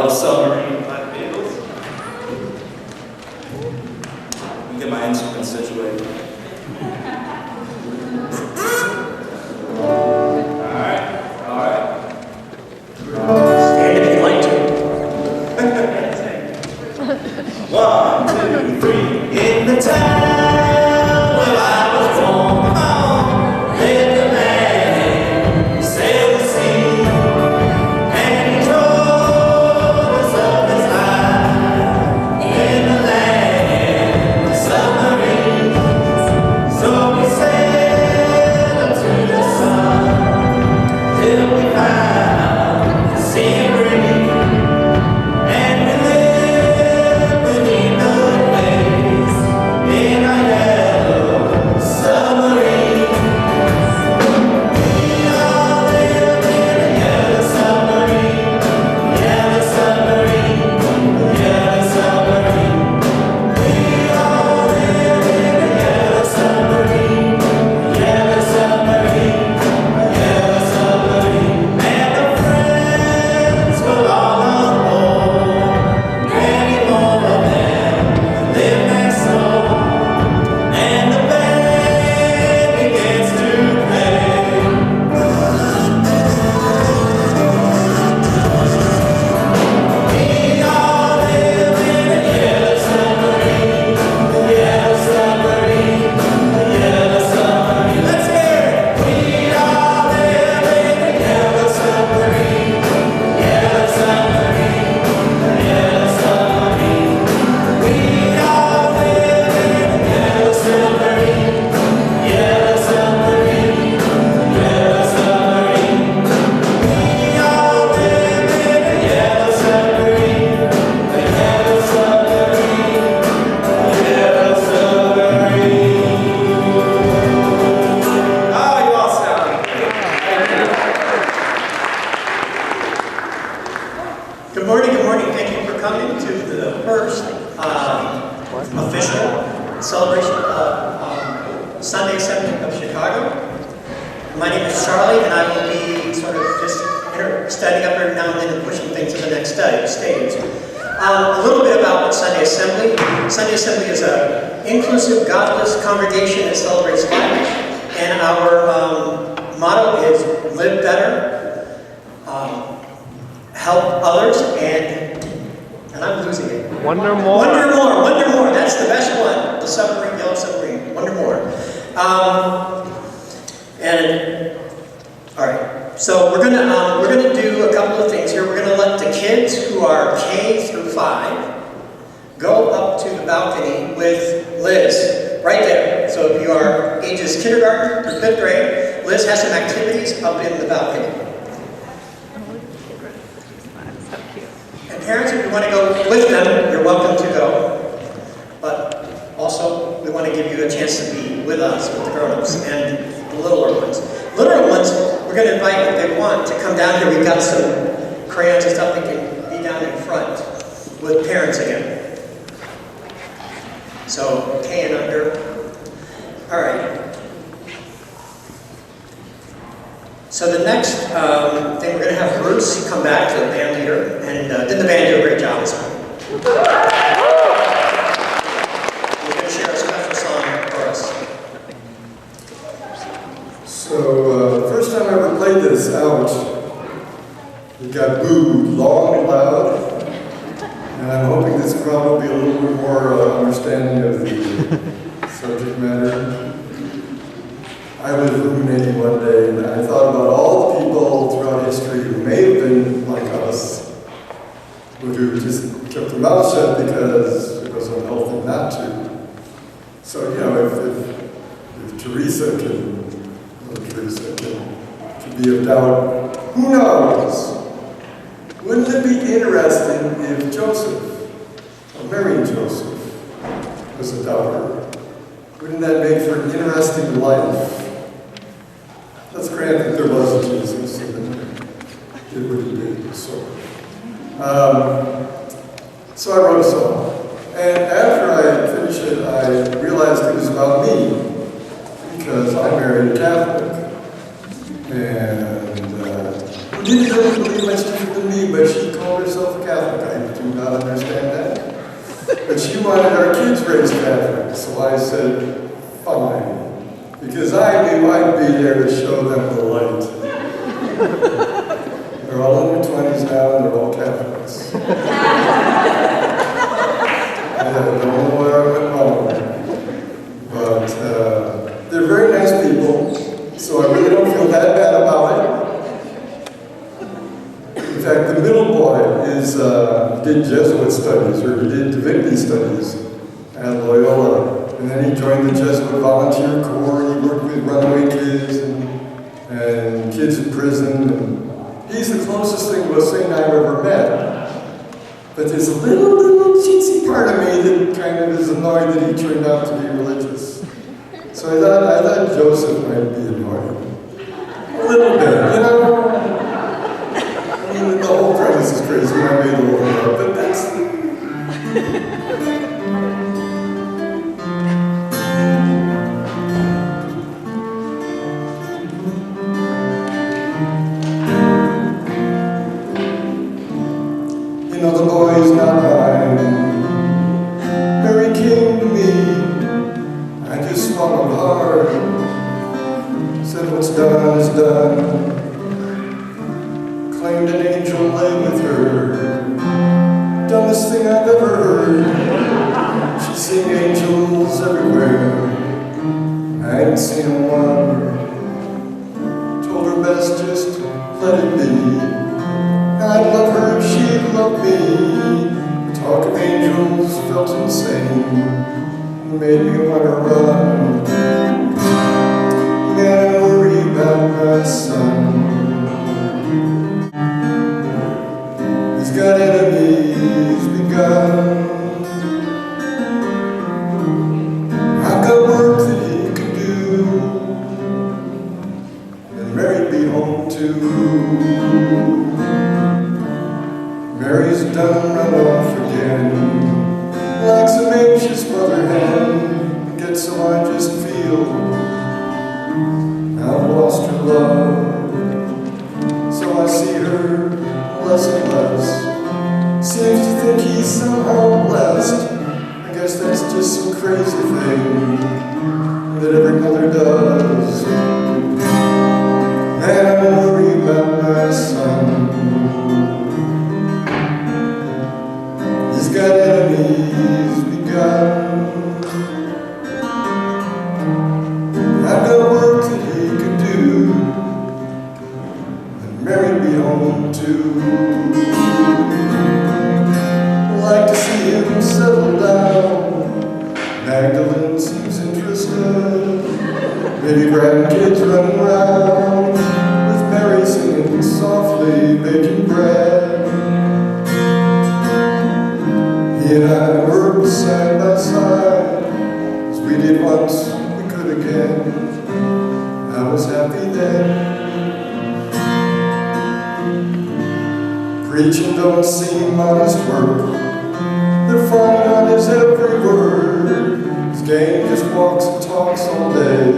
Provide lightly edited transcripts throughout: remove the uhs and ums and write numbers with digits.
little submarine type vehicles. Let me get my instruments situated. Alright. Stand if you'd like to. 1, 2, 3. In the town where I was born, lived a man who sailed the sea, and he told us of his life in the land of submarines. So we sailed up to the sun till we found the sea green, and we lived beneath the waves in a yellow submarine. We all live in a yellow submarine, yellow submarine, yellow submarine. We all live in a yellow submarine, yellow submarine, yellow submarine. And the friends were all on board, many more of them live next door. And the band begins to play. We all live in a yellow submarine, yellow submarine, yellow submarine. Let's hear it. We all live in a yellow submarine, yellow submarine, yellow submarine. We all live in a yellow submarine, yellow submarine, yellow submarine. We all live in a yellow submarine, a yellow submarine, yellow submarine. Oh, you all sound great. Good morning, good morning. Thank you for coming to the first official celebration of Sunday Assembly of Chicago. My name is Charlie, and I will be sort of just standing up every now and then and pushing things to the next stage. A little bit about Sunday Assembly. Sunday Assembly is an inclusive, godless congregation that celebrates life, and our motto is live better, help others, and I'm losing it. Wonder more. Wonder more, wonder more. That's the best one. The submarine, yellow submarine. Wonder more. All right. So we're gonna do a couple of things here. We're gonna let the kids who are K through 5 go up to the balcony with Liz right there. So if you are ages kindergarten or 5th grade, Liz has some activities up in the balcony. And parents, if you want to go with them, you're welcome to go. But also, we want to give you a chance to be with us, with the grown-ups and the littler ones. Littler ones, we're going to invite, if they want, to come down here. We've got some crayons and stuff. They can be down in front with parents again. So, K and under. All right. So the next thing, we're going to have Bruce come back, to the band leader, and did the band do a great job this morning? He's going to share a special song for us. So, the first time I ever played this out, it got booed long and loud, and I'm hoping this crowd will be a little bit more understanding of the subject matter. I was ruminating one day, and I thought about all the people throughout history who may have been like us, but who just kept their mouth shut because it was unhealthy not to. So, you know, if Teresa can be of doubt, who knows? Wouldn't it be interesting if Joseph, or Mary and Joseph, was a doubter? Wouldn't that make for an interesting life? Let's grant that there was a Jesus, and it would be so. So I wrote a song, and after I finished it, I realized it was about me, because I married a Catholic, and who didn't really believe much different than me, but she called called herself a Catholic. I do not understand that. But she wanted our kids raised Catholic, so I said, fine. Because I knew I'd be there to show them the light. They're all in their 20s now, and they're all Catholics. I don't know where I went wrong. But they're very nice people, so I really don't feel that bad about it. In fact, the middle boy did Jesuit studies, or he did divinity studies at Loyola. And then he joined the Jesuit Volunteer Corps, and he worked with runaway kids and kids in prison. And he's the closest thing to a saint I've ever met. But there's a little cheesy part of me that kind of is annoyed that he turned out to be religious. So I thought Joseph might be annoyed. A little bit, you know? I mean, the whole premise is crazy. I made the whole up, but that's... You know, the boy's not mine. Mary came to me. I just swallowed hard. Said what's done is done. Claimed an angel lay with her. Dumbest thing I've ever heard. She's seen angels everywhere. I ain't seen one. Told her best just let it be. I'd love her if she'd love me. Talk of angels felt insane. Made me want to run. Man, I worry about my son. He's got enemies begun. I've got work that he could do, and Mary'd be home too. Mary's done run off again, like some anxious mother hen. Gets so I just feel I've lost her love. So I see her less and less. Seems to think he's somehow blessed. I guess that's just some crazy thing that every mother does. And I worry about my son. He's got enemies begun. I've got work that he could do, and Mary'd be home too. I'd like to see him settle down. Magdalene seems interested. Maybe grandkids running around with Mary singing softly, baking bread. He and I worked side by side, as we did once, we could again. I was happy then. Preaching don't seem honest work. They're falling on his every word. His gang just walks and talks all day.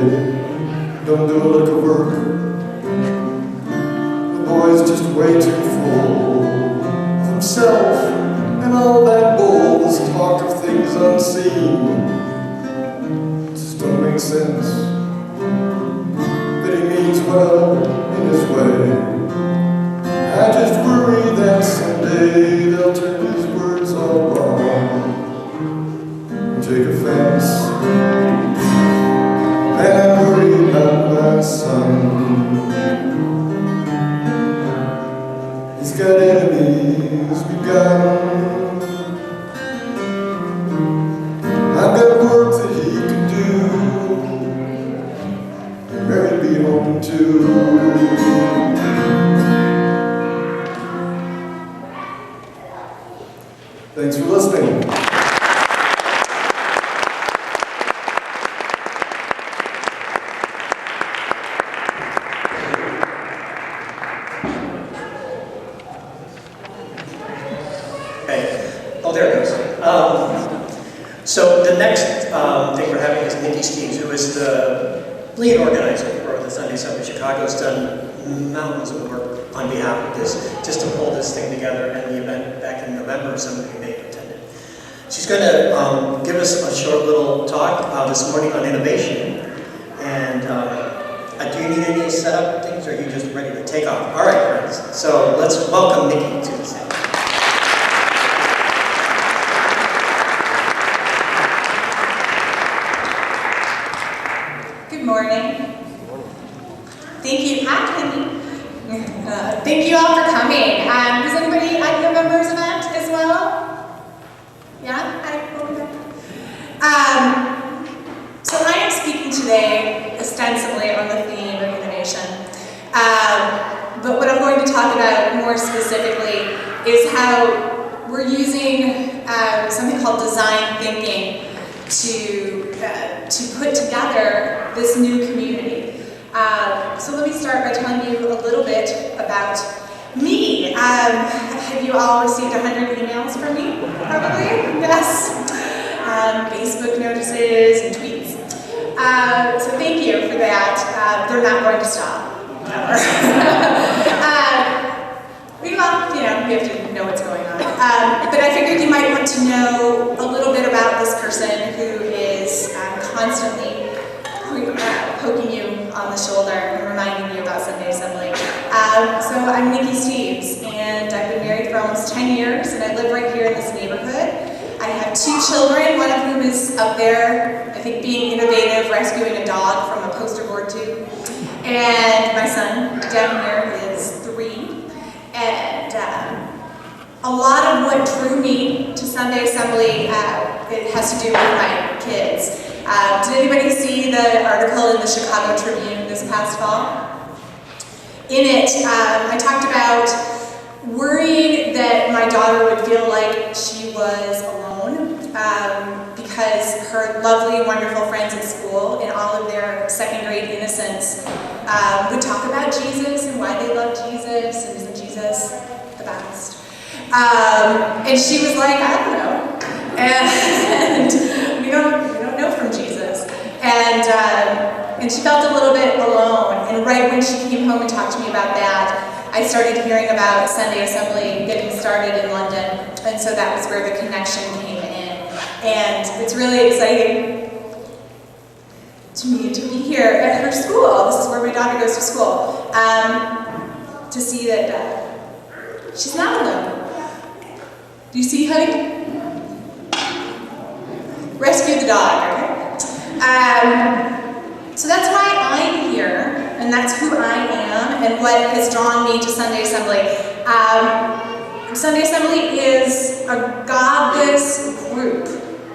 Don't do a lick of work. The boy's just way too full of himself and all that bull. This talk of things unseen just don't make sense. But he means well in his way. I just worry that someday they'll turn his words all wrong and take offense. And I worry about my son. He's got enemies begun. I've got work that he could do, and Mary'd be home too. Thanks for listening. Okay. Oh, there it goes. So the next thing we're having is Nikki Steves, who is the lead organizer for the Sunday Assembly Chicago. Has done mountains of work on behalf of this, just to pull this thing together, and the event back in November, some of you may have attended. She's going to give us a short little talk this morning on innovation. And do you need any setup things, or are you just ready to take off? All right, friends. So let's welcome Nikki to the stage. Good morning. Thank you. Hi, Kenny. Thank you all for coming. Was anybody at November's event as well? Yeah? Hi. So I am speaking today ostensibly on the theme of innovation. But what I'm going to talk about more specifically is how we're using something called design thinking to put together this new community. So let me start by telling you a little bit about me. Have you all received 100 emails from me? Probably? Yes. Facebook notices and tweets. So thank you for that. They're not going to stop. Well, you have to know what's going on. But I figured you might want to know a little bit about this person who is constantly poking you on the shoulder and reminding you about Sunday Assembly. So I'm Nikki Steves, and I've been married for almost 10 years, and I live right here in this neighborhood. I have 2 children, one of whom is up there, I think, being innovative, rescuing a dog from a poster board tube. And my son, down here, is 3. And a lot of what drew me to Sunday Assembly, it has to do with my kids. Did anybody see the article in the Chicago Tribune this past fall? In it, I talked about worrying that my daughter would feel like she was alone because her lovely, wonderful friends at school, in all of their second-grade innocence, would talk about Jesus and why they love Jesus and isn't Jesus the best. And she was like, I don't know. And we don't know from Jesus. And she felt a little bit alone. And right when she came home and talked to me about that, I started hearing about Sunday Assembly getting started in London. And so that was where the connection came in. And it's really exciting to me to be here at her school. This is where my daughter goes to school. To see that she's not alone. Do you see, honey? Rescue the dog, okay? So that's why I'm here, and that's who I am, and what has drawn me to Sunday Assembly. Sunday Assembly is a godless group,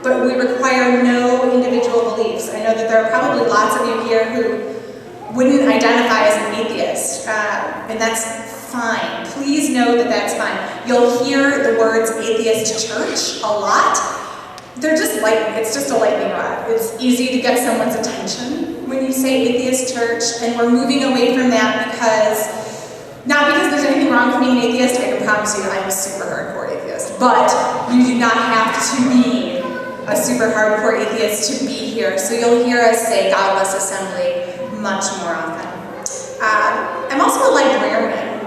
but we require no individual beliefs. I know that there are probably lots of you here who wouldn't identify as an atheist, and that's fine. Please know that that's fine. You'll hear the words atheist church a lot. They're just it's just a lightning rod. It's easy to get someone's attention when you say atheist church, and we're moving away from that not because there's anything wrong with being an atheist. I can promise you I'm a super hardcore atheist, but you do not have to be a super hardcore atheist to be here. So you'll hear us say godless assembly much more often. I'm also a librarian,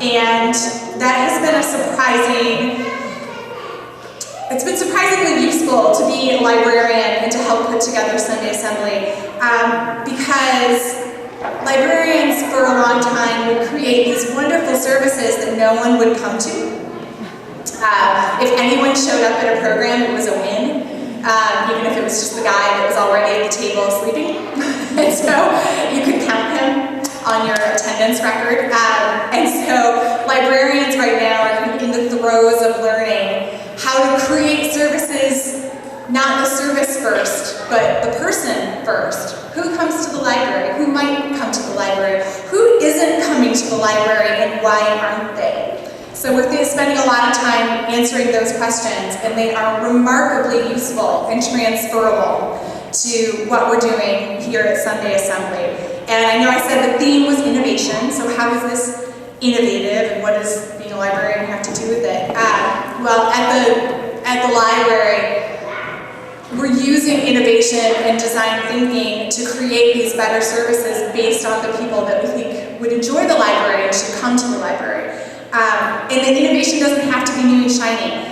and that has been it's been surprisingly useful to be a librarian and to help put together Sunday Assembly, because librarians for a long time would create these wonderful services that no one would come to. If anyone showed up at a program, it was a win, even if it was just the guy that was already at the table sleeping. And so you could count him on your attendance record. And so librarians right now are in the throes of learning how to create services, not the service first, but the person first. Who comes to the library? Who might come to the library? Who isn't coming to the library, and why aren't they? So we're spending a lot of time answering those questions, and they are remarkably useful and transferable to what we're doing here at Sunday Assembly. And I know I said the theme was innovation, so how is this innovative, and what does being a librarian have to do with it? Well, at the library, we're using innovation and design thinking to create these better services based on the people that we think would enjoy the library and should come to the library. And the innovation doesn't have to be new and shiny.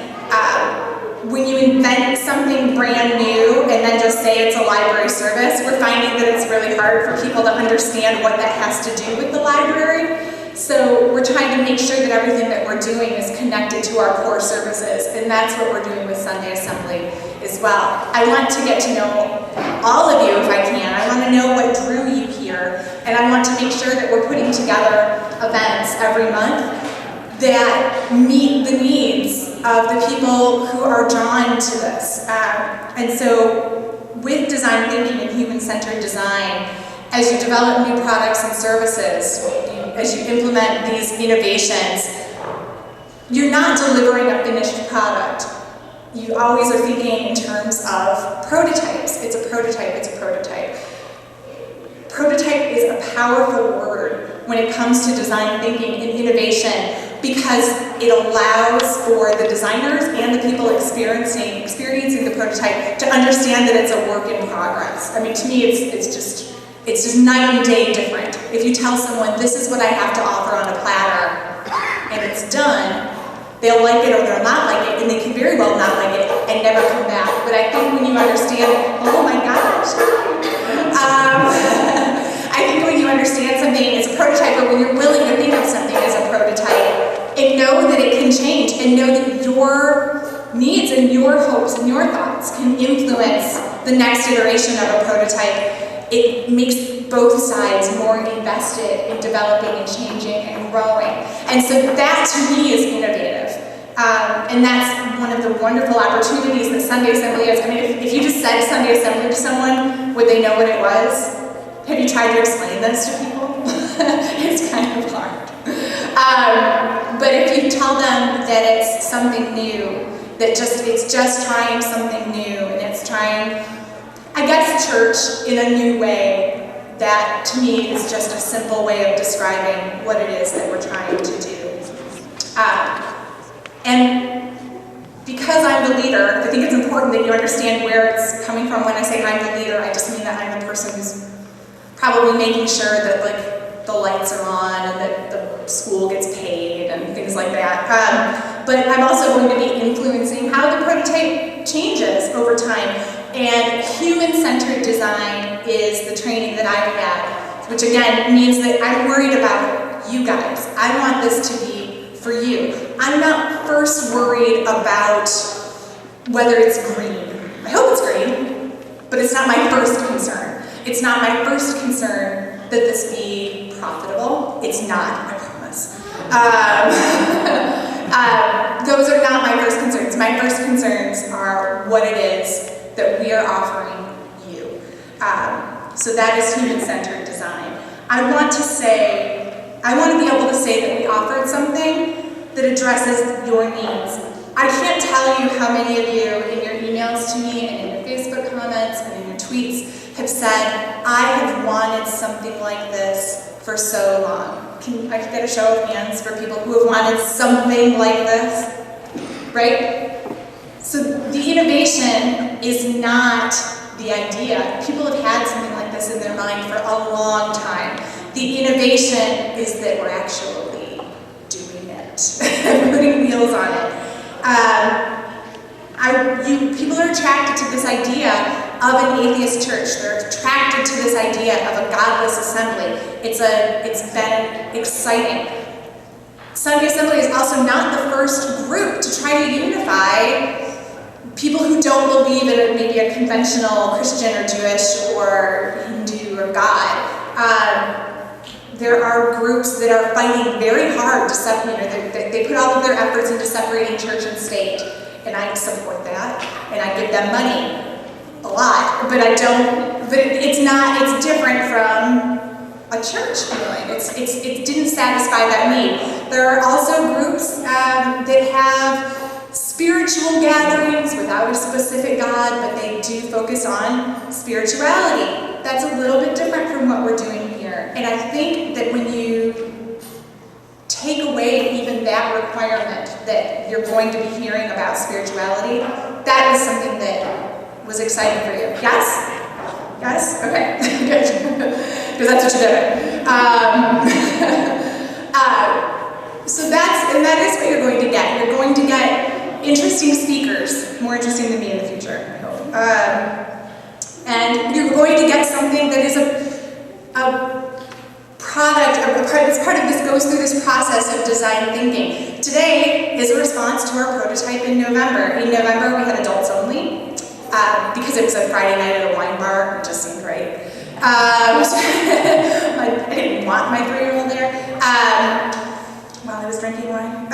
When you invent something brand new and then just say it's a library service, we're finding that it's really hard for people to understand what that has to do with the library. So we're trying to make sure that everything that we're doing is connected to our core services, and that's what we're doing with Sunday Assembly as well. I want to get to know all of you if I can. I want to know what drew you here, and I want to make sure that we're putting together events every month that meet the needs of the people who are drawn to this. And so with design thinking and human-centered design, as you develop new products and services, as you implement these innovations, you're not delivering a finished product. You always are thinking in terms of prototypes. It's a prototype, it's a prototype. Prototype is a powerful word when it comes to design thinking and innovation, because it allows for the designers and the people experiencing the prototype to understand that it's a work in progress. I mean, to me, it's just night and day different. If you tell someone, this is what I have to offer on a platter, and it's done, they'll like it or they'll not like it, and they can very well not like it and never come back. But I think when you understand, oh my gosh, I think when you understand something as a prototype, or when you're willing to think of something as a prototype, and know that it can change, and know that your needs and your hopes and your thoughts can influence the next iteration of a prototype, it makes both sides more invested in developing and changing and growing. And so that, to me, is innovative. And that's one of the wonderful opportunities that Sunday Assembly is. I mean, if you just said Sunday Assembly to someone, would they know what it was? Have you tried to explain this to people? It's kind of hard. But if you tell them that it's something new, that it's just trying something new, and it's trying, I guess, church in a new way, that to me is just a simple way of describing what it is that we're trying to do. And because I'm the leader, I think it's important that you understand where it's coming from when I say I'm the leader. I just mean that I'm the person who's probably making sure that, like, the lights are on and that the school gets paid and things like that. But I'm also going to be influencing how the prototype changes over time. And human-centered design is the training that I've had, which again means that I'm worried about you guys. I want this to be for you. I'm not first worried about whether it's green. I hope it's green, but it's not my first concern. It's not my first concern that this be profitable. It's not, I promise. Those are not my first concerns. My first concerns are what it is that we are offering you. So that is human-centered design. I want to be able to say that we offered something that addresses your needs. I can't tell you how many of you in your emails to me and in your Facebook comments and in your tweets have said, I have wanted something like this for so long. Can I get a show of hands for people who have wanted something like this? Right? So the innovation is not the idea. People have had something like this in their mind for a long time. The innovation is that we're actually doing it, putting wheels on it. People are attracted to this idea of an atheist church. They're attracted to this idea of a godless assembly. It's been exciting. Sunday Assembly is also not the first group to try to unify people who don't believe in maybe a conventional Christian or Jewish or Hindu or God. There are groups that are fighting very hard to separate, they put all of their efforts into separating church and state, and I support that, and I give them money a lot, but it's different from a church feeling. It didn't satisfy that need. There are also groups that have spiritual gatherings without a specific God, but they do focus on spirituality. That's a little bit different from what we're doing here. And I think that when you take away even that requirement that you're going to be hearing about spirituality, that is something that was exciting for you. Yes? Yes? Okay, good. Because that's what you're doing. So that is what you're going to get. You're going to get interesting speakers, more interesting than me in the future, I hope. And you're going to get something that is a product, it's part of this, goes through this process of design thinking. Today is a response to our prototype in November. In November, we had adults only, because it was a Friday night at a wine bar. It just seemed great. I didn't want my 3-year-old there while I was drinking wine.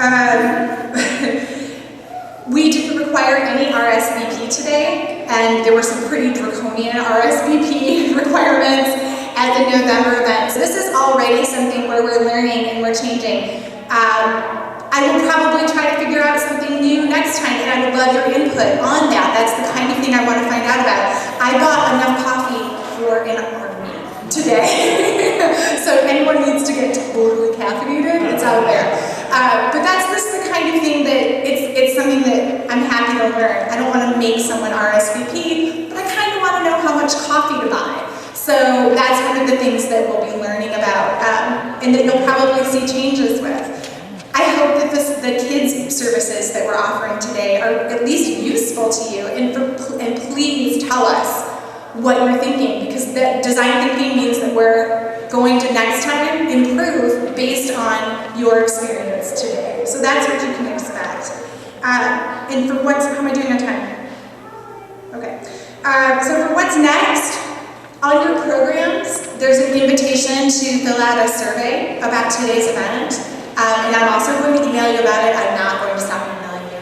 We didn't require any RSVP today, and there were some pretty draconian RSVP requirements at the November event. So this is already something where we're learning and we're changing. I will probably try to figure out something new next time, and I would love your input on that. That's the kind of thing I want to find out about. I bought enough coffee for an army today. So if anyone needs to get totally caffeinated, it's out there. But that's the kind of thing that it's something that I'm happy to learn. I don't want to make someone RSVP, but I kind of want to know how much coffee to buy. So that's one of the things that we'll be learning about, and that you'll probably see changes with. I hope that the kids' services that we're offering today are at least useful to you, and please tell us what you're thinking, because the design thinking means that we're going to next time improve based on your experience today. So that's what you can expect. And for how am I doing on time? Okay. So for what's next, on your programs, there's an invitation to fill out a survey about today's event. And I'm also going to email you about it. I'm not going to stop emailing you.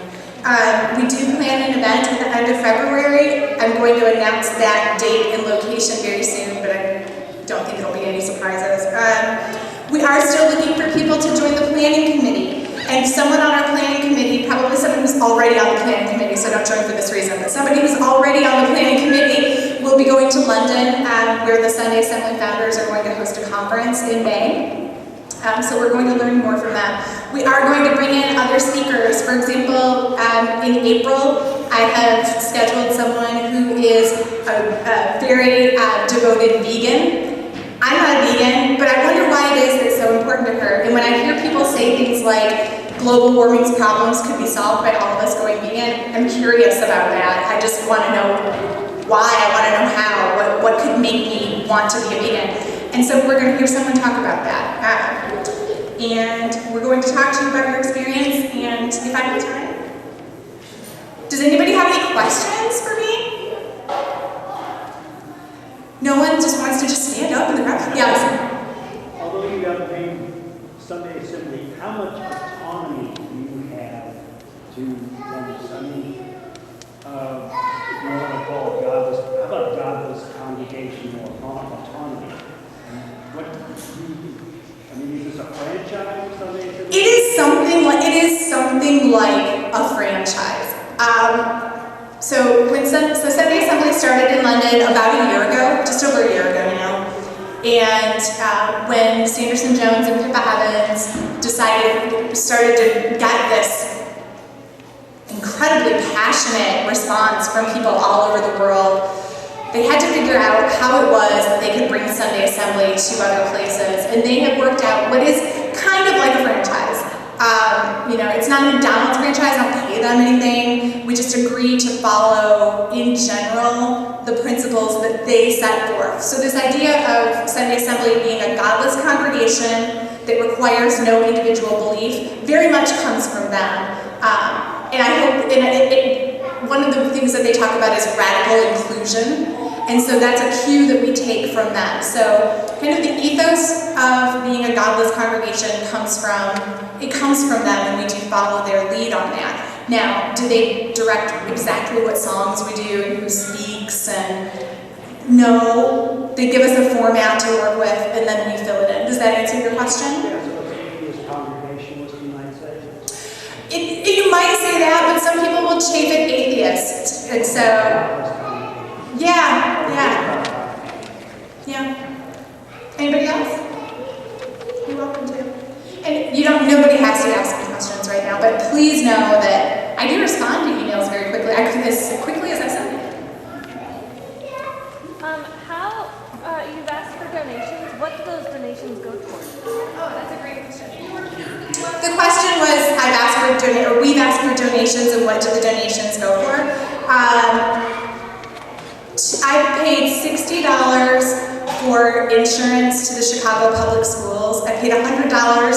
We do plan an event at the end of February. I'm going to announce that date and location very soon, but I don't think there'll be any surprises. We are still looking for people to join the planning committee. And someone on our planning committee, probably someone who's already on the planning committee, so don't join for this reason, but somebody who's already on the planning committee will be going to London, where the Sunday Assembly founders are going to host a conference in May. So we're going to learn more from them. We are going to bring in other speakers. For example, in April, I have scheduled someone who is a very devoted vegan. I'm not a vegan, but I wonder why it is that's so important to her. And when I hear people say things like global warming's problems could be solved by all of us going vegan, I'm curious about that. I just want to know why, I want to know how, what could make me want to be a vegan. And so we're going to hear someone talk about that. And we're going to talk to you about your experience, and if I have time. Does anybody have any questions for me? No one just wants to just stand up in the crowd? Yes. Although you got the name Sunday Assembly, how much autonomy do you have to run this? I mean, if you want to call it godless, how about godless congregation or autonomy? What do you, I mean, is this a franchise Sunday Assembly? It is something like a franchise. So Sunday Assembly started in London about a year ago, just over a year ago now. And when Sanderson Jones and Pippa Evans started to get this incredibly passionate response from people all over the world, they had to figure out how it was that they could bring Sunday Assembly to other places. And they had worked out what is kind of like a franchise. It's not a McDonald's franchise, I don't pay them anything. We just agree to follow, in general, the principles that they set forth. So this idea of Sunday Assembly being a godless congregation that requires no individual belief very much comes from them. And I hope, one of the things that they talk about is radical inclusion. And so that's a cue that we take from them. So kind of the ethos of being a godless congregation comes from them, and we do follow their lead on that. Now, do they direct exactly what songs we do and who speaks? And no, they give us a format to work with, and then we fill it in. Does that answer your question? Yeah, so the atheist congregationalist, you might say. You might say that, but some people will chafe at atheists. And so, yeah. Anybody else? You're welcome to. And nobody has to ask me questions right now, but please know that I do respond to emails very quickly, as quickly as I send them. we've asked for donations, and what do the donations go for? I paid $60 for insurance to the Chicago Public Schools. I paid $100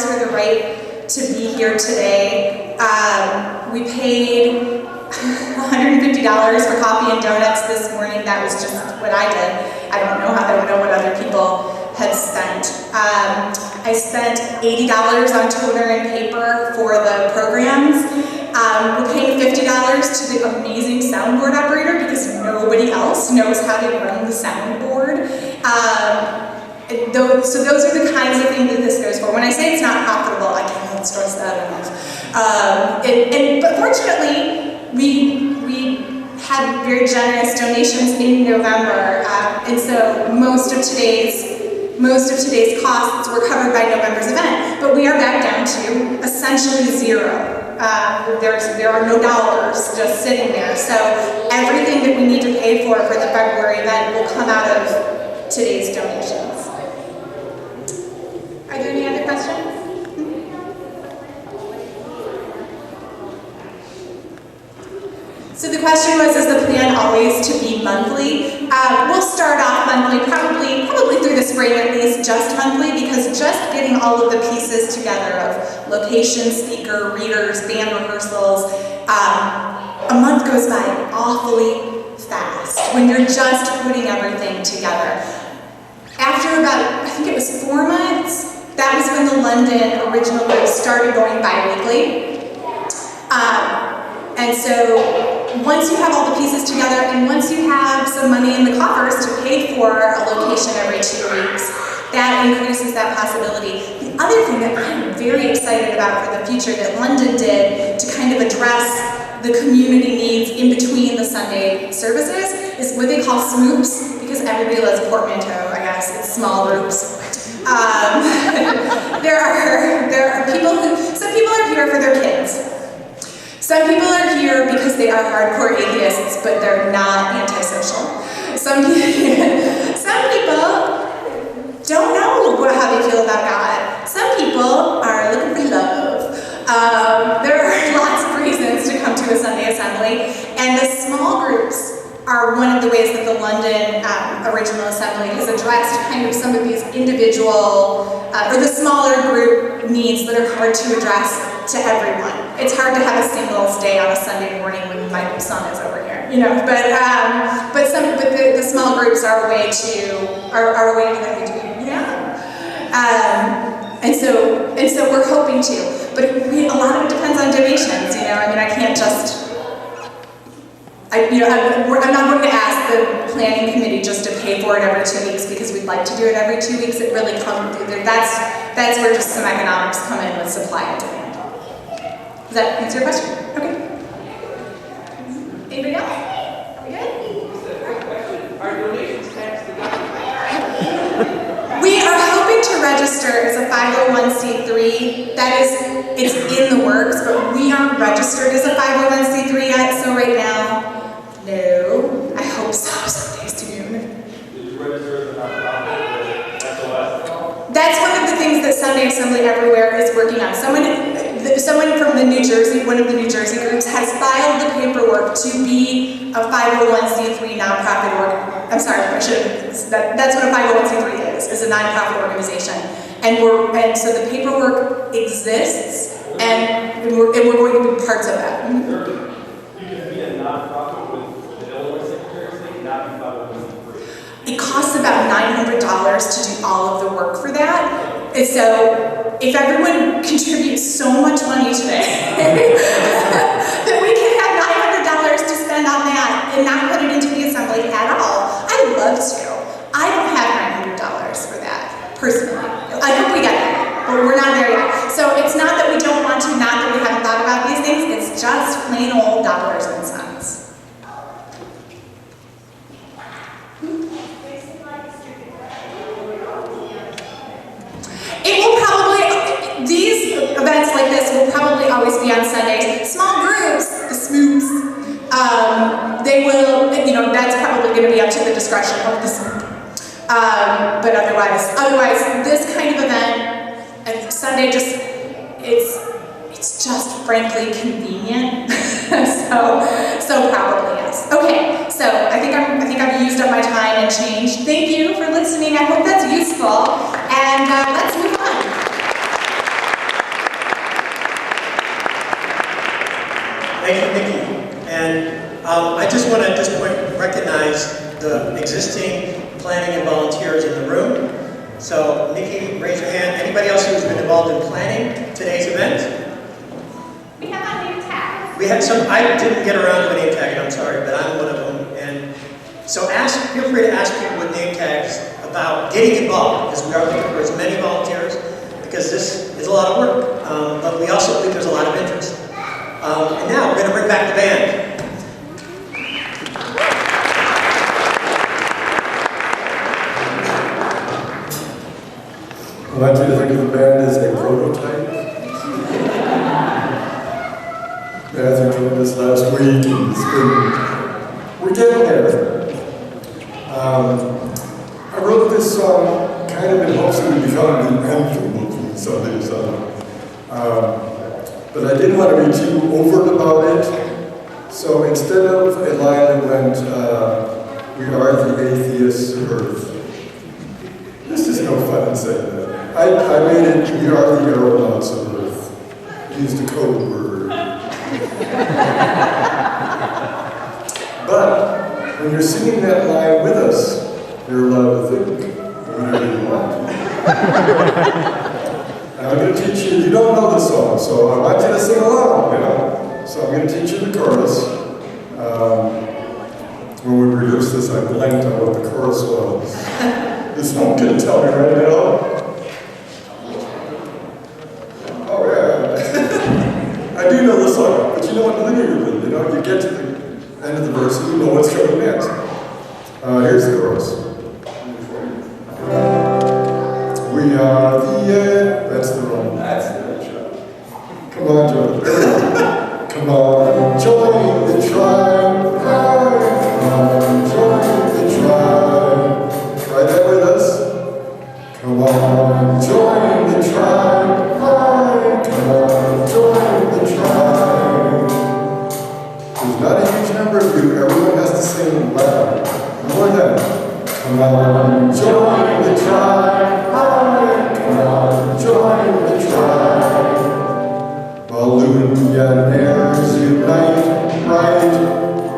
for the right to be here today. We paid $150 for coffee and donuts this morning. That was just what I did. I don't know what other people had spent. I spent $80 on toner and paper for the programs. We're paying $50 to the amazing soundboard operator because nobody else knows how to run the soundboard. So those are the kinds of things that this goes for. When I say it's not profitable, I cannot stress that enough. But fortunately, we had very generous donations in November, and so most of today's costs were covered by November's event. But we are back down to essentially zero. There are no dollars just sitting there. So everything that we need to pay for the February event will come out of today's donations. Are there any other questions? So the question was, is the plan always to be monthly? We'll start off monthly, probably through the spring at least, just monthly, because just getting all of the pieces together of location, speaker, readers, band rehearsals, a month goes by awfully fast when you're just putting everything together. After about, I think it was 4 months, that was when the London original group started going bi-weekly. And so once you have all the pieces together and once you have some money in the coffers to pay for a location every 2 weeks, that increases that possibility. The other thing that I'm very excited about for the future that London did to kind of address the community needs in between the Sunday services is what they call smoops, because everybody loves portmanteau, I guess. It's small groups. There are people some people are here for their kids. Some people are here because they are hardcore atheists, but they're not antisocial. Some people don't know how they feel about God. Some people are looking for love. There are lots of reasons to come to a Sunday assembly, and the small groups are one of the ways that the London Original Assembly has addressed kind of some of these individual, or the smaller group needs that are hard to address to everyone. It's hard to have a singles day on a Sunday morning when my son is over here, you know. But the small groups are a way to that we do, and so we're hoping to. But a lot of it depends on donations, you know. I mean, I can't just. I'm not going to ask the planning committee just to pay for it every 2 weeks because we'd like to do it every 2 weeks. It really comes. That's where just some economics come in with supply and demand. Does that answer your question? Okay. Anybody else? Are we good? Are donations tax deductible? We are hoping to register as a 501c3. It's in the works, but we aren't registered as a 501c3 yet. So right now, no. I hope so someday soon. Did you register as a nonprofit? That's one of the things that Sunday Assembly Everywhere is working on. Someone from one of the New Jersey groups, has filed the paperwork to be a 501c3 nonprofit org. I'm sorry, that's what a 501c3 is a nonprofit organization. And so the paperwork exists, and we're going to be parts of that. You can be a nonprofit with the Illinois Secretary of State, not be 501c3. It costs about $900 to do all of the work for that. And so if everyone contributes so much money today that we can have $900 to spend on that and not put it into the assembly at all, I'd love to. I don't have $900 for that, personally. I hope we get there, but we're not there yet. So it's not that we don't want to, not that we haven't thought about these things, it's just plain old dollars and cents. It will probably, these events like this will probably always be on Sundays. Small groups, the smoops, they will, that's probably going to be up to the discretion of the smoop. But otherwise, this kind of event, Sunday it's It's just frankly convenient. so probably yes. Okay, so I think I've used up my time and changed. Thank you for listening. I hope that's useful. And let's move on. Thank you, Nikki. And I just want to at this point recognize the existing planning and volunteers in the room. So, Nikki, raise your hand. Anybody else who's been involved in planning today's event? We have a name tag. We had some, I didn't get around to a name tag, I'm sorry, but I'm one of them. And so feel free to ask people with name tags about getting involved, because we are looking for as many volunteers, because this is a lot of work. But we also think there's a lot of interest. And now we're going to bring back the band. I want you to think of the band as a prototype. Matthew joined us last week, and we're getting there. I wrote this song kind of in hopes it would become the anthem of Sunday song. But I didn't want to be too overt about it, so instead of a line that went, "We are the atheists of earth." This is no fun in saying that. I made it, "We are the aeronauts of earth." Used a code word. But when you're singing that line with us, you're allowed to think whatever you want. I'm going to teach you don't know the song, so I want you to sing along, you know. So I'm going to teach you the chorus. When we rehearsed this, I blanked on what the chorus was. Is someone going to tell me right now? Oh yeah. I do know the song, but you know what linearly, you know, you get to the end of the verse and you know what's coming next. Here's the chorus. We are the that's the wrong. That's the intro. Come on, Joe. There we go. Come on, join the tribe. Come on, join the tribe. Try that with us. Come on, join the tribe. Come on, join the tribe. There's not a huge number of you. Everyone has to sing loud. More than. Come on, join the tribe. Come on, join the tribe. Millionaires unite, right?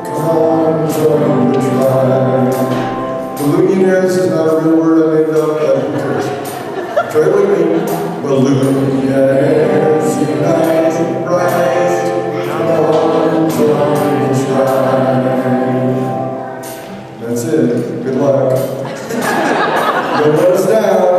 Come on, join the tribe. Ballionaires is not a real word I made up, but who cares? Try it with me. Ballionaires unite, right? Come on, join the tribe. That's it. Good luck. Don't let us down.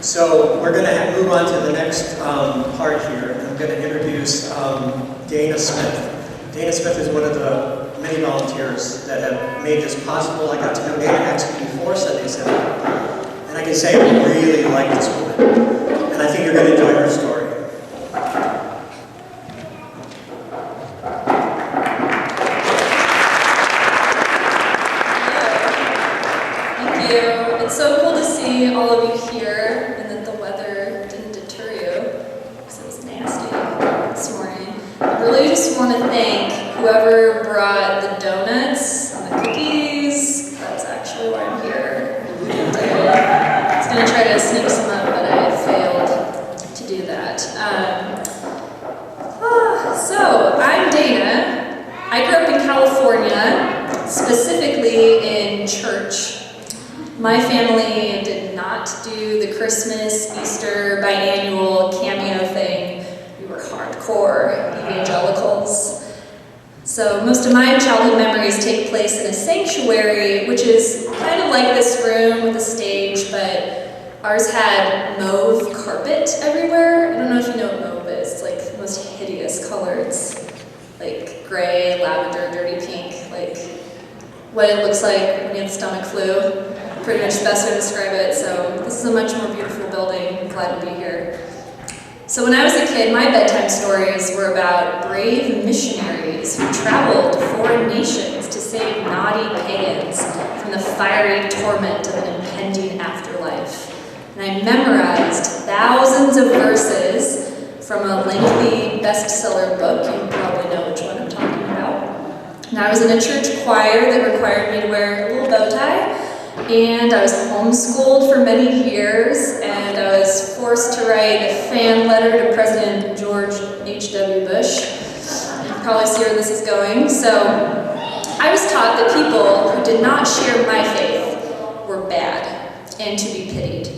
So we're going to move on to the next part here. I'm going to introduce Dana Smith. Dana Smith is one of the many volunteers that have made this possible. I got to know Dana actually before Sunday Assembly, and I can say I really like this woman, and I think you're going to enjoy her story. Thank you. It's so cool to see all of you here, and that the weather didn't deter you, because it was nasty this morning. I really just want to thank whoever brought the donuts and the cookies. That's actually why I'm here. And, I was going to try to sneak some up, but I failed to do that. So, I'm Dana. I grew up in California, specifically in church. My family did not do the Christmas, Easter, biannual cameo thing. We were hardcore evangelicals. So most of my childhood memories take place in a sanctuary, which is kind of like this room with a stage, but ours had mauve carpet everywhere. I don't know if you know what mauve is. It's like the most hideous colors, like gray, lavender, dirty pink, like what it looks like when you have the stomach flu. Pretty much the best way to describe it. So this is a much more beautiful building. I'm glad to be here. So when I was a kid, my bedtime stories were about brave missionaries who traveled to foreign nations to save naughty pagans from the fiery torment of an impending afterlife. And I memorized thousands of verses from a lengthy bestseller book. You probably know which one I'm talking about. And I was in a church choir that required me to wear a little bow tie. And I was homeschooled for many years, and I was forced to write a fan letter to President George H.W. Bush. You can probably see where this is going. So I was taught that people who did not share my faith were bad and to be pitied.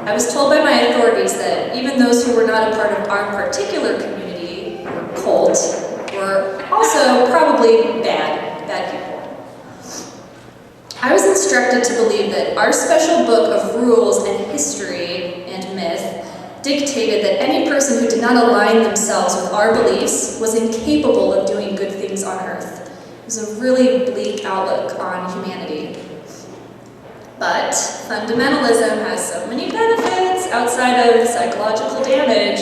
I was told by my authorities that even those who were not a part of our particular community, or cult, were also probably bad people. I was instructed to believe that our special book of rules and history and myth dictated that any person who did not align themselves with our beliefs was incapable of doing good things on earth. It was a really bleak outlook on humanity. But fundamentalism has so many benefits outside of psychological damage.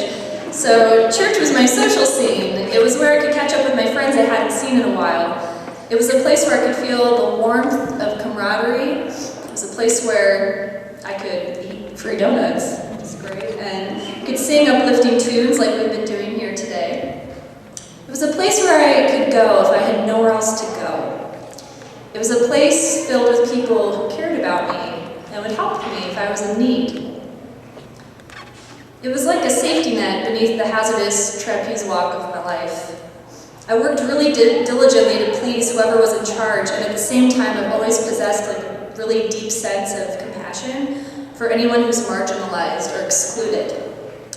So church was my social scene. It was where I could catch up with my friends I hadn't seen in a while. It was a place where I could feel the warmth of camaraderie. It was a place where I could eat free donuts, which is great, and could sing uplifting tunes like we've been doing here today. It was a place where I could go if I had nowhere else to go. It was a place filled with people who cared about me and would help me if I was in need. It was like a safety net beneath the hazardous trapeze walk of my life. I worked really diligently to please whoever was in charge, and at the same time I've always possessed like a really deep sense of compassion for anyone who's marginalized or excluded.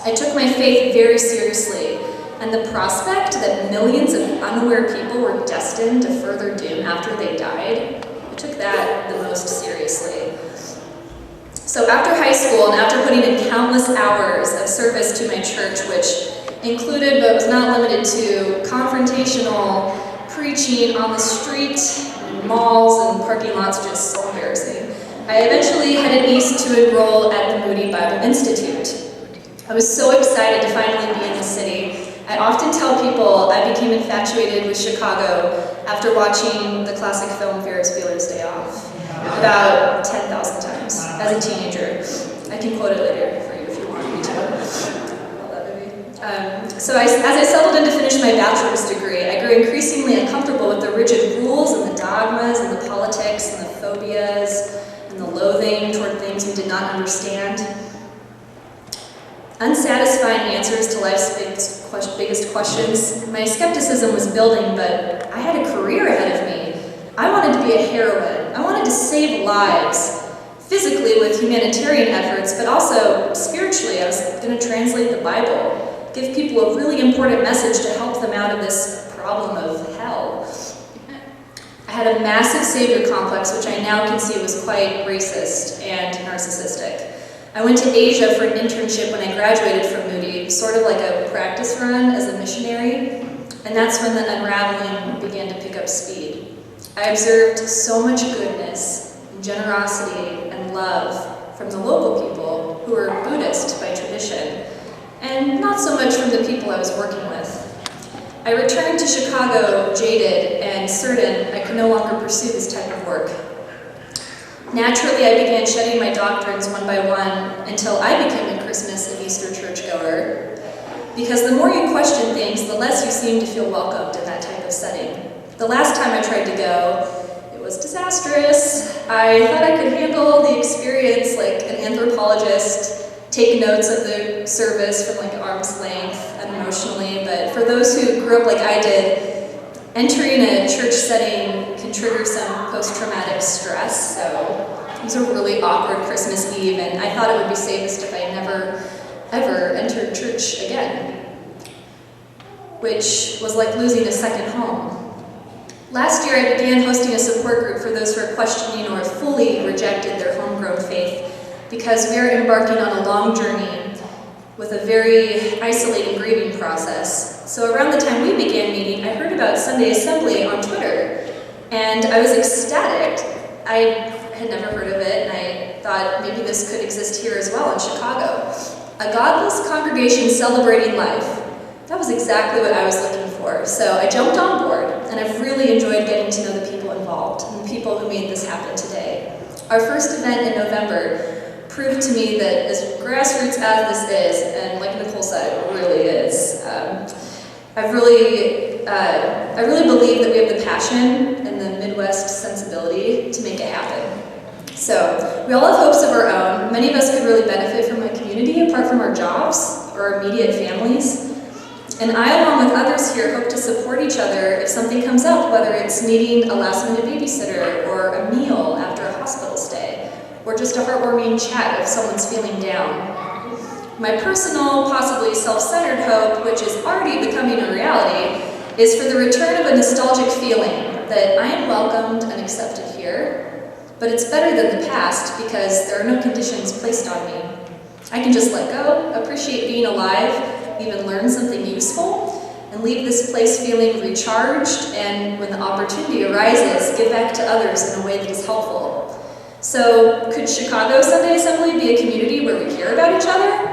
I took my faith very seriously, and the prospect that millions of unaware people were destined to further doom after they died, I took that the most seriously. So after high school, and after putting in countless hours of service to my church, which included, but was not limited to, confrontational preaching on the street, malls, and parking lots, just so embarrassing, I eventually headed east to enroll at the Moody Bible Institute. I was so excited to finally be in the city. I often tell people I became infatuated with Chicago after watching the classic film Ferris Bueller's Day Off about 10,000 times as a teenager. I can quote it later for you if you want me to. As I settled in to finish my bachelor's degree, I grew increasingly uncomfortable with the rigid rules and the dogmas and the politics and the phobias and the loathing toward things we did not understand. Unsatisfying answers to life's biggest questions. My skepticism was building, but I had a career ahead of me. I wanted to be a heroine. I wanted to save lives, physically with humanitarian efforts, but also spiritually. I was going to translate the Bible, give people a really important message to help them out of this problem of hell. I had a massive savior complex, which I now can see was quite racist and narcissistic. I went to Asia for an internship when I graduated from Moody, sort of like a practice run as a missionary, and that's when the unraveling began to pick up speed. I observed so much goodness, and generosity, and love from the local people who were Buddhist by tradition, and not so much from the people I was working with. I returned to Chicago jaded and certain I could no longer pursue this type of work. Naturally, I began shedding my doctrines one by one until I became a Christmas and Easter churchgoer. Because the more you question things, the less you seem to feel welcomed in that type of setting. The last time I tried to go, it was disastrous. I thought I could handle the experience like an anthropologist, take notes of the service from like arm's length unemotionally, but for those who grew up like I did, entering a church setting can trigger some post-traumatic stress, so it was a really awkward Christmas Eve, and I thought it would be safest if I never, ever entered church again, which was like losing a second home. Last year, I began hosting a support group for those who are questioning or have fully rejected their homegrown faith, because we are embarking on a long journey with a very isolating grieving process. So around the time we began meeting, I heard about Sunday Assembly on Twitter, and I was ecstatic. I had never heard of it, and I thought maybe this could exist here as well in Chicago. A godless congregation celebrating life. That was exactly what I was looking for. So I jumped on board, and I've really enjoyed getting to know the people involved and the people who made this happen today. Our first event in November proved to me that as grassroots as this is, and like Nicole said, it really is, I really believe that we have the passion and the Midwest sensibility to make it happen. So, we all have hopes of our own. Many of us could really benefit from a community apart from our jobs or our immediate families. And I, along with others here, hope to support each other if something comes up, whether it's needing a last-minute babysitter or a meal after a hospital stay, or just a heartwarming chat if someone's feeling down. My personal, possibly self-centered hope, which is already becoming a reality, is for the return of a nostalgic feeling that I am welcomed and accepted here, but it's better than the past because there are no conditions placed on me. I can just let go, appreciate being alive, even learn something useful, and leave this place feeling recharged, and when the opportunity arises, give back to others in a way that is helpful. So, could Chicago Sunday Assembly be a community where we care about each other?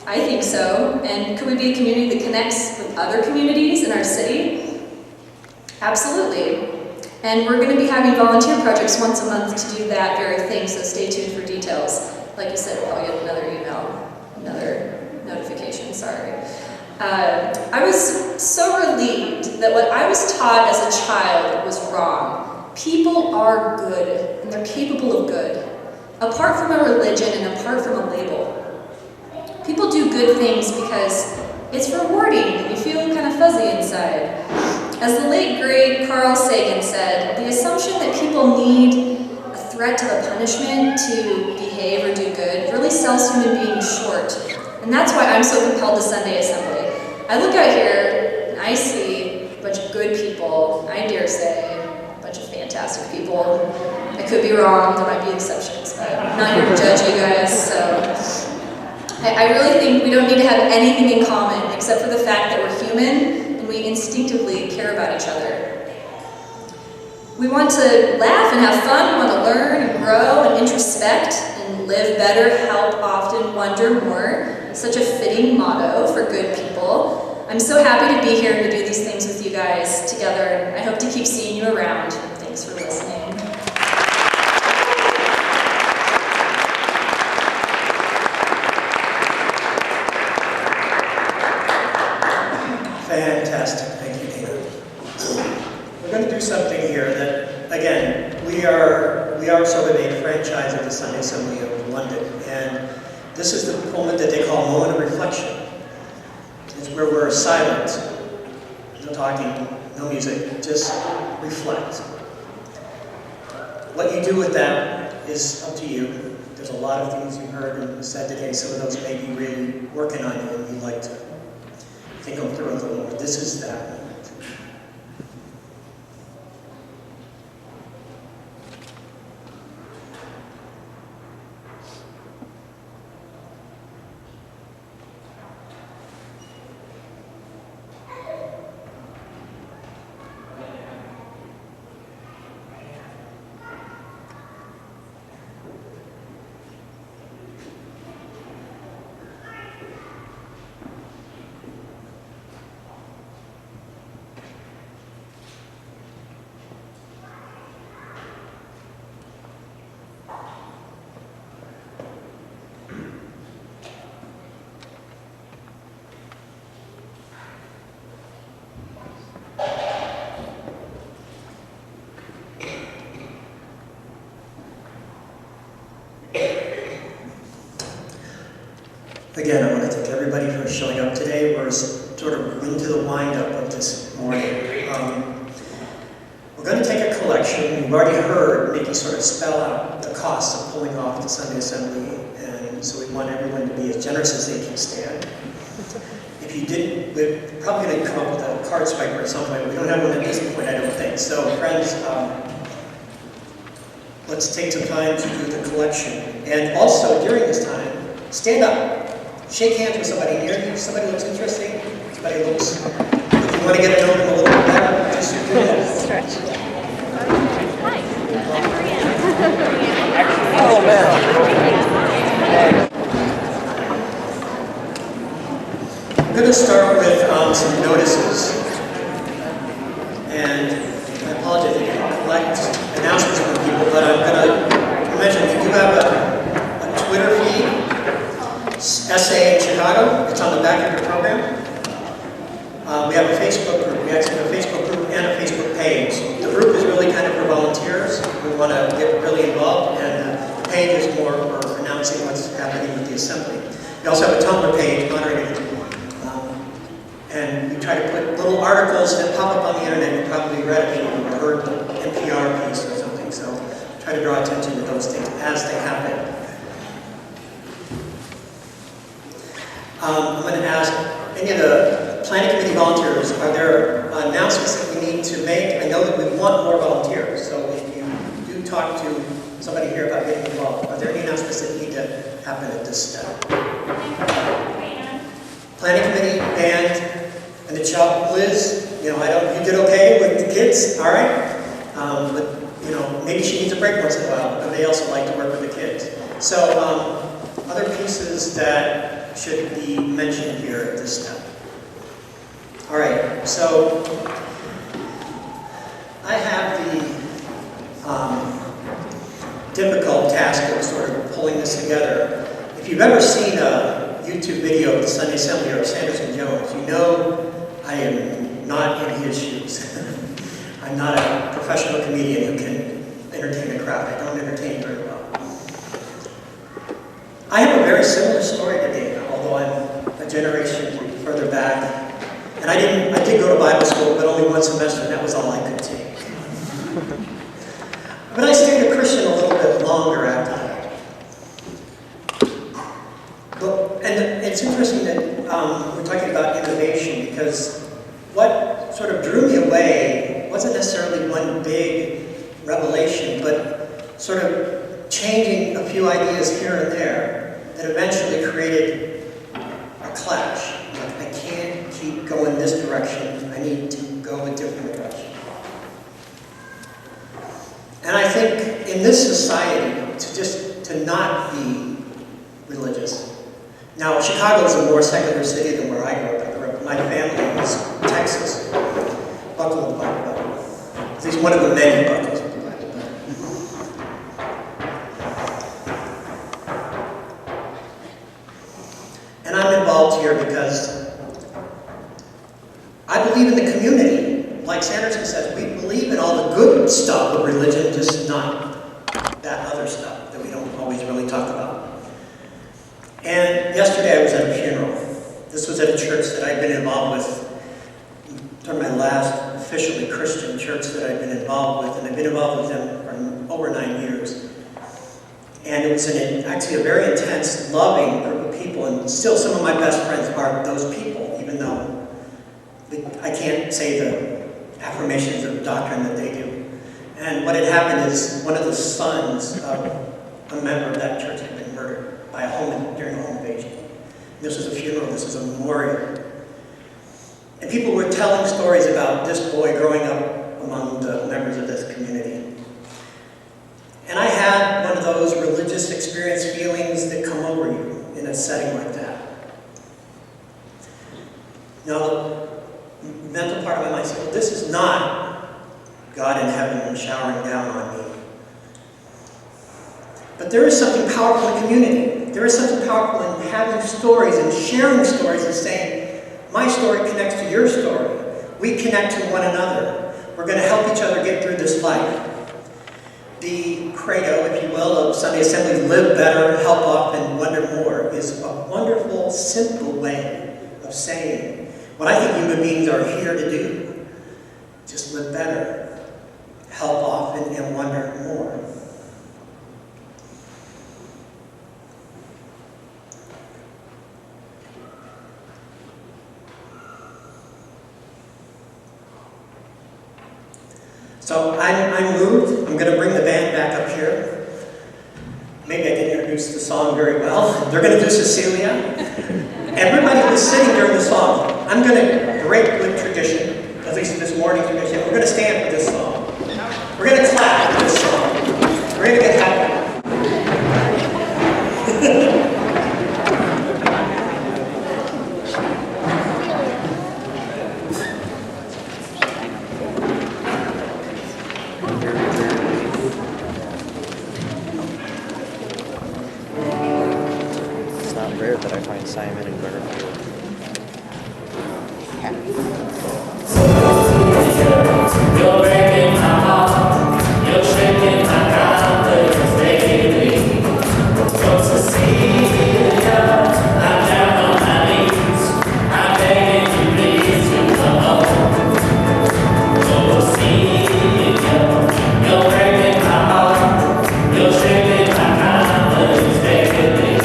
I think so. And could we be a community that connects with other communities in our city? Absolutely. And we're going to be having volunteer projects once a month to do that very thing, so stay tuned for details. Like you said, we'll probably get another email, another notification, sorry. I was so relieved that what I was taught as a child was wrong. People are good, and they're capable of good, apart from a religion and apart from a label. People do good things because it's rewarding, and you feel kind of fuzzy inside. As the late, great Carl Sagan said, the assumption that people need a threat to a punishment to behave or do good really sells human beings short. And that's why I'm so compelled to Sunday Assembly. I look out here, and I see a bunch of good people, I dare say, a bunch of fantastic people. I could be wrong, there might be exceptions, but I'm not here to judge you guys, so. I really think we don't need to have anything in common except for the fact that we're human and we instinctively care about each other. We want to laugh and have fun, we want to learn and grow and introspect and live better, help often, wonder more. Such a fitting motto for good people. I'm so happy to be here and to do these things with you guys together, and I hope to keep seeing you around. Thanks for listening. something here that, again, we are sort of a franchise of the Sunday Assembly of London, and this is the moment that they call moment of reflection. It's where we're silent, no talking, no music, just reflect. What you do with that is up to you. There's a lot of things you heard and said today. Some of those may be really working on you and you'd like to think them through a little more. This is that moment. Again, I want to thank everybody for showing up today. We're sort of into the wind-up of this morning. We're going to take a collection. We've already heard Nikki sort of spell out the cost of pulling off the Sunday Assembly, and so we want everyone to be as generous as they can stand. If you didn't, we're probably going to come up with a card swiper at some point. We don't have one at this point, I don't think. So, friends, let's take some time to do the collection. And also, during this time, stand up. Shake hands with somebody near you. Somebody looks interesting. Somebody looks, if you want to get to know them a little bit better, just do this. Stretch. Hi. Oh, man. I'm going to start with some notices. And I apologize if I collect announcements from people, but I'm going to mention if you have a Twitter feed, SA in Chicago, it's on the back of your program. We have a Facebook group. We actually have a Facebook group and a Facebook page. The group is really kind of for volunteers. We want to get really involved, and the page is more for announcing what's happening with the assembly. We also have a Tumblr page honoring it. And we try to put little articles that pop up on the internet. You probably read it or heard the NPR piece or something. So try to draw attention to those things as they happen. I'm going to ask any of the planning committee volunteers, are there announcements that we need to make? I know that we want more volunteers, so if you do talk to somebody here about getting involved, are there any announcements that need to happen at this step? Planning committee, band, and the child, Liz, you know, you did okay with the kids, all right? But, you know, maybe she needs a break once in a while, but they also like to work with the kids. So, other pieces that should be mentioned here at this step. All right, so I have the difficult task of sort of pulling this together. If you've ever seen a YouTube video of the Sunday Assembly or Sanders and Jones, you know I am not in his shoes. I'm not a professional comedian who can entertain a crowd. I don't entertain very well. I have a very similar story to Dana, although I'm a generation further back. And I did go to Bible school, but only one semester, and that was all I could take. But I stayed a Christian a little bit longer after that. And it's interesting that we're talking about innovation, because what sort of drew me away wasn't necessarily one big revelation, but sort of changing a few ideas here and there that eventually created a clash. Like, I can't keep going this direction, I need to go a different direction. And I think in this society, to not be religious. Now, Chicago is a more secular city than where I grew up. My family is Texas. Buckle of the Bible. At least one of the many buckles of the Bible. And I'm involved here because I believe in the community. Like Sanderson says, we believe believe in all the good stuff of religion, just not that other stuff that we don't always really talk about. And yesterday I was at a funeral. This was at a church that I'd been involved with during my last officially Christian church that I've been involved with, and I've been involved with them for over 9 years. And it was actually a very intense, loving group of people, and still some of my best friends are those people, even though I can't say the affirmations of doctrine that they do. And what had happened is one of the sons of a member of that church had been murdered by during a home invasion. This was a funeral, this was a memorial. And people were telling stories about this boy growing up among the members of this community. And I had one of those religious experience feelings that come over you in a setting like that. Now, the mental part of my mind said, well, this is not God in heaven showering down on me. But there is something powerful in community. There is something powerful in having stories and sharing stories and saying, my story connects to your story. We connect to one another. We're going to help each other get through this life. The credo, if you will, of Sunday Assembly, live better, help up, and wonder more, is a wonderful, simple way of saying what I think human beings are here to do. Just live better, help often, and wonder more. So I'm moved. I'm going to bring the band back up here. Maybe I didn't introduce the song very well. They're going to do Cecilia. Everybody was sitting during the song. I'm going to break with tradition, at least this morning tradition. We're going to stand for this song. We're going to clap for this song. We're going to get happy. It's not rare that I find Simon and Garfield. You're breaking my heart, you're shaking my confidence daily. So Cecilia, I'm down on my knees, I'm begging you please to come home. So Cecilia, you're breaking my heart, you're shaking my confidence daily.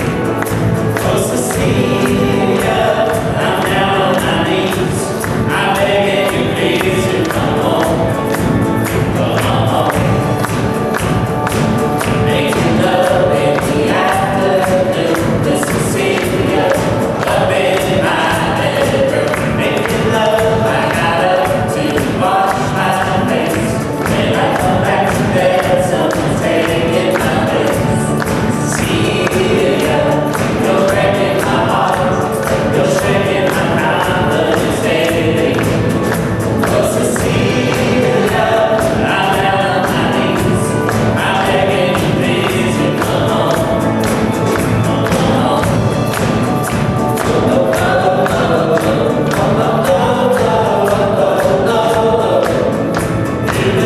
So Cecilia, I'm down on my knees, I'm begging you please to come home. Come home. Making love in the afternoon, Miss Cecilia, up in my bedroom. Making love, I got up to wash my face. When I come back to bed, someone's taking my place. Cecilia, you're breaking my heart, you're shaking my confidence daily. Oh, Cecilia, I'm down on my knees, I'm begging you please to come home.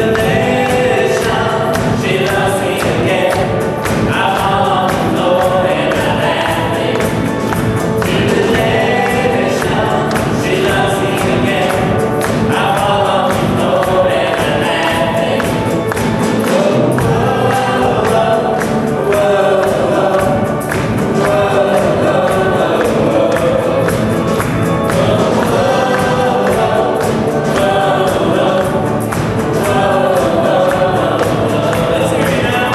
Jubilation, she loves me again. I fall on the floor and I'm laughing. Jubilation, she loves me again. I fall on the floor and I'm laughing. Let's hear it now.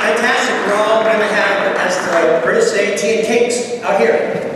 Fantastic. We're all going to have, as the British say, tea and cakes out here.